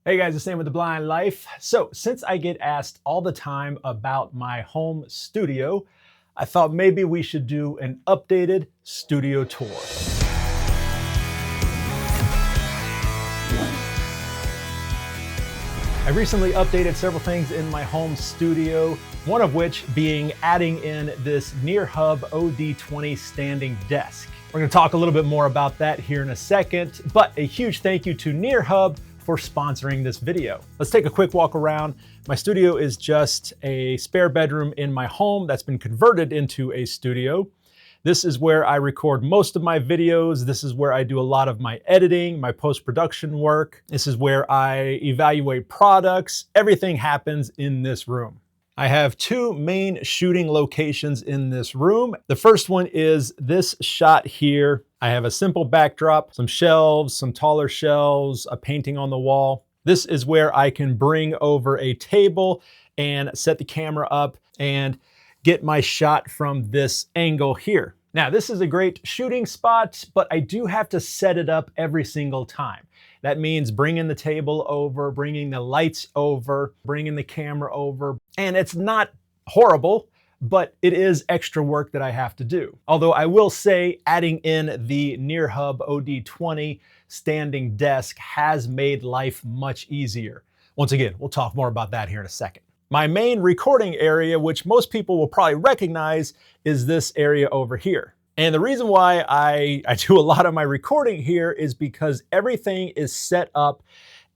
Hey guys, it's Sam with The Blind Life. So since I get asked all the time about my home studio, I thought maybe we should do an updated studio tour. I recently updated several things in my home studio, one of which being adding in this NearHub OD20 standing desk. We're going to talk a little bit more about that here in a second, but a huge thank you to NearHub for sponsoring this video. Let's take a quick walk around. My studio is just a spare bedroom in my home that's been converted into a studio. This is where I record most of my videos. This is where I do a lot of my editing, my post-production work. This is where I evaluate products. Everything happens in this room. I have two main shooting locations in this room. The first one is this shot here. I have a simple backdrop, some shelves, some taller shelves, a painting on the wall. This is where I can bring over a table and set the camera up and get my shot from this angle here. Now, this is a great shooting spot, but I do have to set it up every single time. That means bringing the table over, bringing the lights over, bringing the camera over. And it's not horrible, but it is extra work that I have to do. Although I will say adding in the NearHub OD20 standing desk has made life much easier. Once again, we'll talk more about that here in a second. My main recording area, which most people will probably recognize, is this area over here. And the reason why I do a lot of my recording here is because everything is set up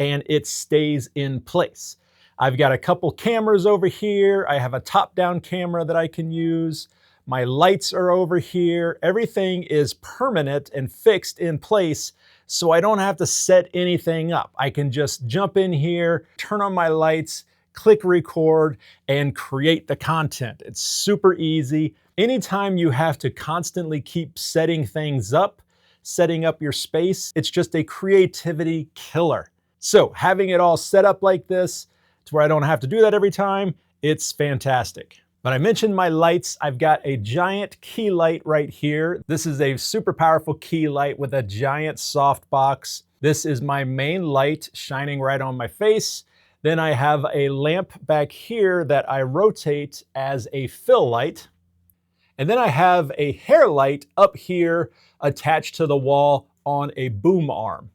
and it stays in place. I've got a couple cameras over here. I have a top-down camera that I can use. My lights are over here. Everything is permanent and fixed in place, so I don't have to set anything up. I can just jump in here, turn on my lights, click record, and create the content. It's super easy. Anytime you have to constantly keep setting things up, setting up your space, it's just a creativity killer. So having it all set up like this, to where I don't have to do that every time, it's fantastic. But I mentioned my lights. I've got a giant key light right here. This is a super powerful key light with a giant softbox. This is my main light shining right on my face. Then I have a lamp back here that I rotate as a fill light. And then I have a hair light up here attached to the wall on a boom arm.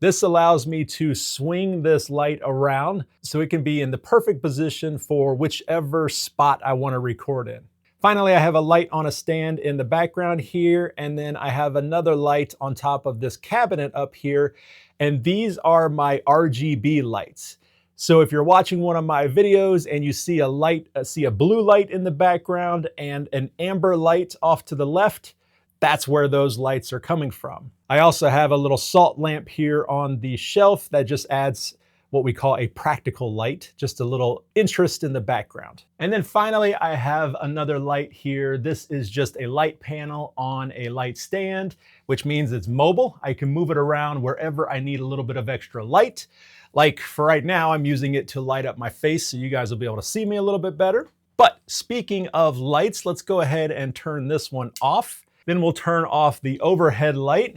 This allows me to swing this light around so it can be in the perfect position for whichever spot I want to record in. Finally, I have a light on a stand in the background here, and then I have another light on top of this cabinet up here, and these are my RGB lights. So if you're watching one of my videos and you see a blue light in the background and an amber light off to the left, that's where those lights are coming from. I also have a little salt lamp here on the shelf that just adds what we call a practical light, just a little interest in the background. And then finally, I have another light here. This is just a light panel on a light stand, which means it's mobile. I can move it around wherever I need a little bit of extra light. Like for right now, I'm using it to light up my face so you guys will be able to see me a little bit better. But speaking of lights, let's go ahead and turn this one off. Then we'll turn off the overhead light,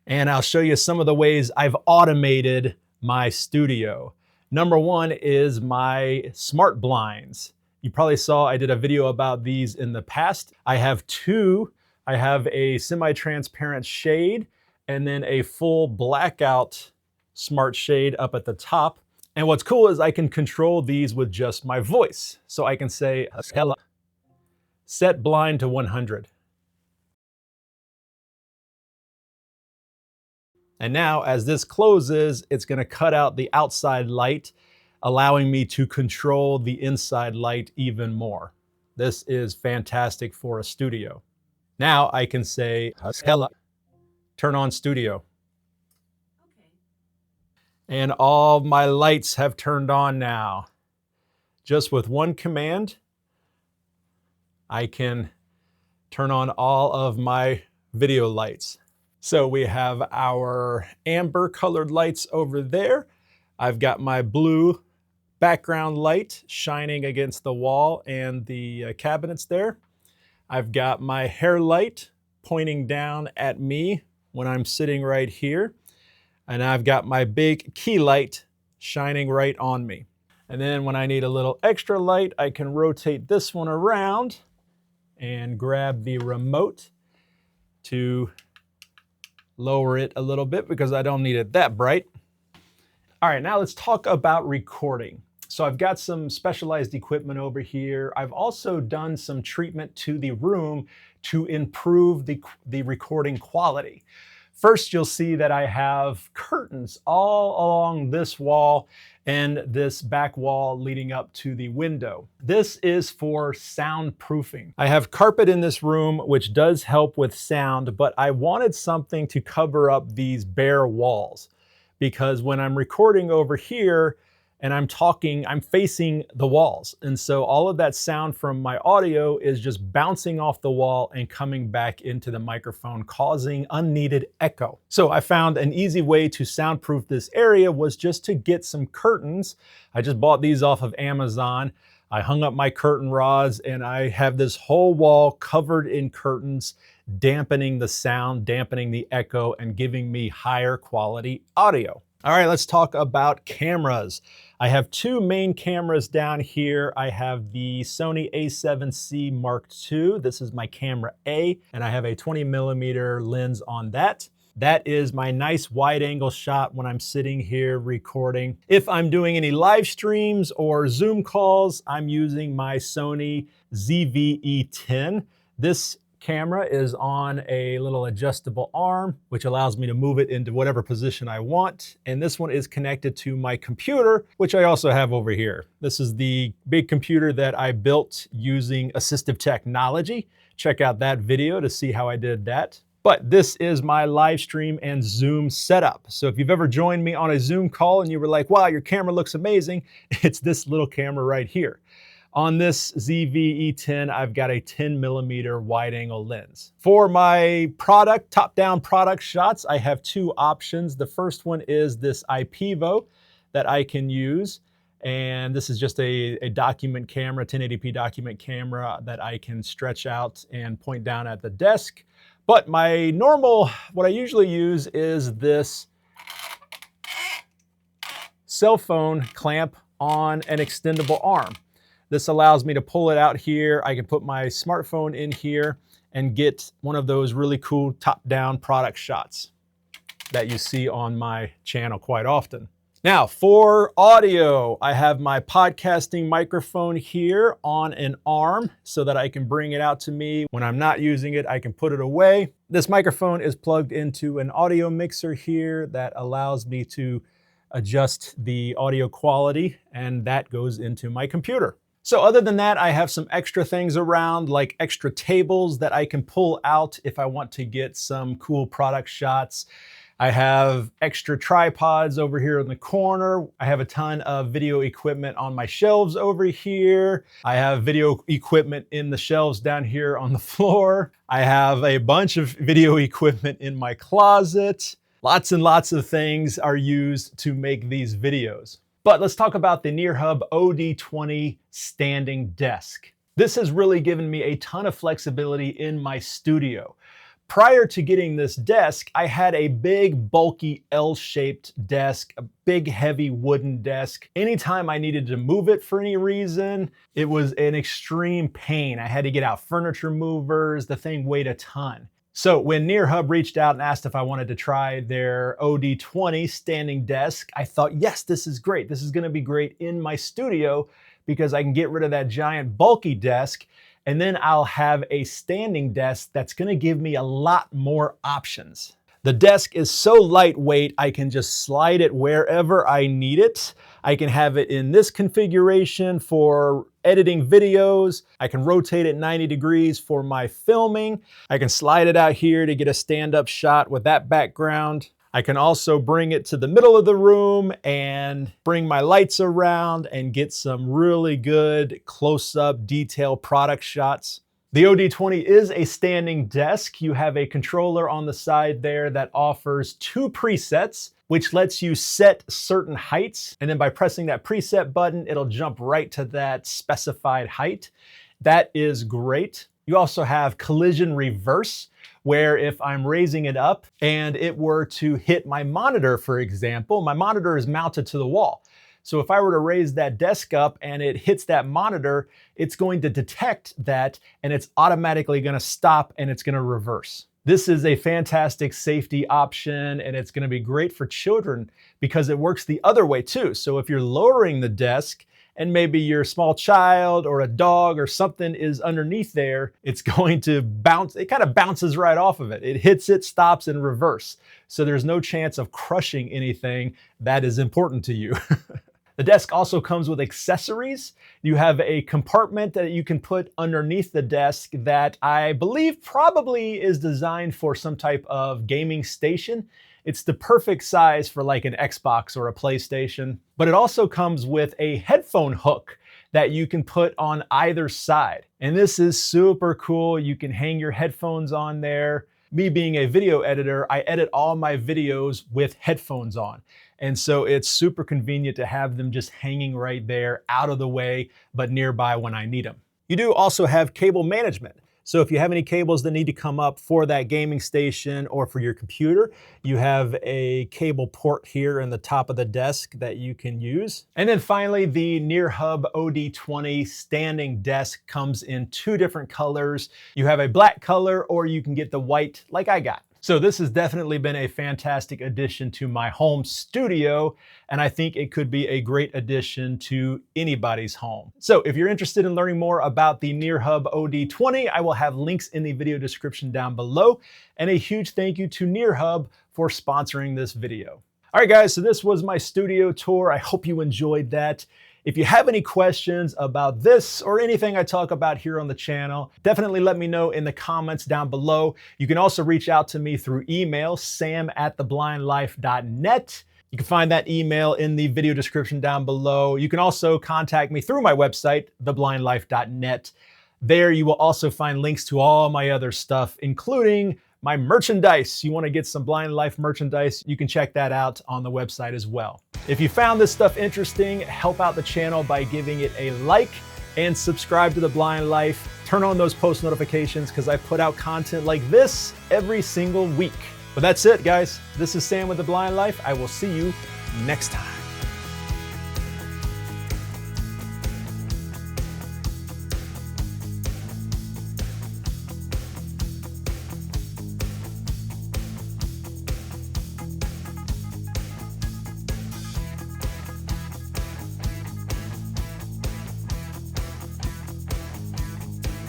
and I'll show you some of the ways I've automated my studio. Number one is my smart blinds. You probably saw I did a video about these in the past. I have two. I have a semi-transparent shade and then a full blackout smart shade up at the top. And what's cool is I can control these with just my voice. So I can say, "Hello, set blind to 100. And now as this closes, it's gonna cut out the outside light, allowing me to control the inside light even more. This is fantastic for a studio. Now I can say, "Hello, turn on studio." Okay. And all my lights have turned on now. Just with one command, I can turn on all of my video lights. So we have our amber colored lights over there. I've got my blue background light shining against the wall and the cabinets there. I've got my hair light pointing down at me when I'm sitting right here. And I've got my big key light shining right on me. And then when I need a little extra light, I can rotate this one around and grab the remote to lower it a little bit because I don't need it that bright. All right, now let's talk about recording. So I've got some specialized equipment over here. I've also done some treatment to the room to improve the recording quality. First, you'll see that I have curtains all along this wall and this back wall leading up to the window. This is for soundproofing. I have carpet in this room, which does help with sound, but I wanted something to cover up these bare walls because when I'm recording over here, and I'm talking, I'm facing the walls. And so all of that sound from my audio is just bouncing off the wall and coming back into the microphone, causing unneeded echo. So I found an easy way to soundproof this area was just to get some curtains. I just bought these off of Amazon. I hung up my curtain rods and I have this whole wall covered in curtains, dampening the sound, dampening the echo, and giving me higher quality audio. All right, let's talk about cameras. I have two main cameras down here. I have the Sony a7C Mark II. This is my camera A, and I have a 20mm lens on that. That is my nice wide angle shot when I'm sitting here recording. If I'm doing any live streams or Zoom calls, I'm using my Sony ZV-E10. This camera is on a little adjustable arm, which allows me to move it into whatever position I want. And this one is connected to my computer, which I also have over here. This is the big computer that I built using assistive technology. Check out that video to see how I did that. But this is my live stream and Zoom setup. So if you've ever joined me on a Zoom call and you were like, wow, your camera looks amazing, it's this little camera right here. On this ZV-E10, I've got a 10mm wide angle lens. For my product, top-down product shots, I have two options. The first one is this IPVO that I can use. And this is just a document camera, 1080p document camera that I can stretch out and point down at the desk. But my normal, what I usually use is this cell phone clamp on an extendable arm. This allows me to pull it out here. I can put my smartphone in here and get one of those really cool top-down product shots that you see on my channel quite often. Now, for audio, I have my podcasting microphone here on an arm so that I can bring it out to me. When I'm not using it, I can put it away. This microphone is plugged into an audio mixer here that allows me to adjust the audio quality, and that goes into my computer. So other than that, I have some extra things around, like extra tables that I can pull out if I want to get some cool product shots. I have extra tripods over here in the corner. I have a ton of video equipment on my shelves over here. I have video equipment in the shelves down here on the floor. I have a bunch of video equipment in my closet. Lots and lots of things are used to make these videos. But let's talk about the NearHub OD20 standing desk. This has really given me a ton of flexibility in my studio. Prior to getting this desk, I had a big, bulky L-shaped desk, a big, heavy wooden desk. Anytime I needed to move it for any reason, it was an extreme pain. I had to get out furniture movers. The thing weighed a ton. So when NearHub reached out and asked if I wanted to try their OD20 standing desk, I thought, yes, this is great. This is gonna be great in my studio because I can get rid of that giant bulky desk, and then I'll have a standing desk that's gonna give me a lot more options. The desk is so lightweight, I can just slide it wherever I need it. I can have it in this configuration for editing videos. I can rotate it 90 degrees for my filming. I can slide it out here to get a stand-up shot with that background. I can also bring it to the middle of the room and bring my lights around and get some really good close-up detail product shots. The OD20 is a standing desk. You have a controller on the side there that offers 2 presets, which lets you set certain heights. And then by pressing that preset button, it'll jump right to that specified height. That is great. You also have collision reverse, where if I'm raising it up and it were to hit my monitor, for example, my monitor is mounted to the wall. So if I were to raise that desk up and it hits that monitor, it's going to detect that and it's automatically going to stop and it's going to reverse. This is a fantastic safety option, and it's going to be great for children because it works the other way too. So if you're lowering the desk and maybe your small child or a dog or something is underneath there, it's going to bounce. It kind of bounces right off of it. It hits it, stops, and reverse. So there's no chance of crushing anything that is important to you. The desk also comes with accessories. You have a compartment that you can put underneath the desk that I believe probably is designed for some type of gaming station. It's the perfect size for like an Xbox or a PlayStation. But it also comes with a headphone hook that you can put on either side. And this is super cool. You can hang your headphones on there. Me being a video editor, I edit all my videos with headphones on. And so it's super convenient to have them just hanging right there, out of the way, but nearby when I need them. You do also have cable management. So if you have any cables that need to come up for that gaming station or for your computer, you have a cable port here in the top of the desk that you can use. And then finally, the NearHub OD20 standing desk comes in two different colors. You have a black color, or you can get the white like I got. So this has definitely been a fantastic addition to my home studio, and I think it could be a great addition to anybody's home. So if you're interested in learning more about the NearHub OD20, I will have links in the video description down below. And a huge thank you to NearHub for sponsoring this video. All right, guys, so this was my studio tour. I hope you enjoyed that. If you have any questions about this or anything I talk about here on the channel, definitely let me know in the comments down below. You can also reach out to me through email, sam@theblindlife.net. You can find that email in the video description down below. You can also contact me through my website, theblindlife.net. There you will also find links to all my other stuff, including my merchandise. You want to get some Blind Life merchandise, you can check that out on the website as well. If you found this stuff interesting, help out the channel by giving it a like and subscribe to The Blind Life. Turn on those post notifications because I put out content like this every single week. But that's it, guys. This is Sam with The Blind Life. I will see you next time.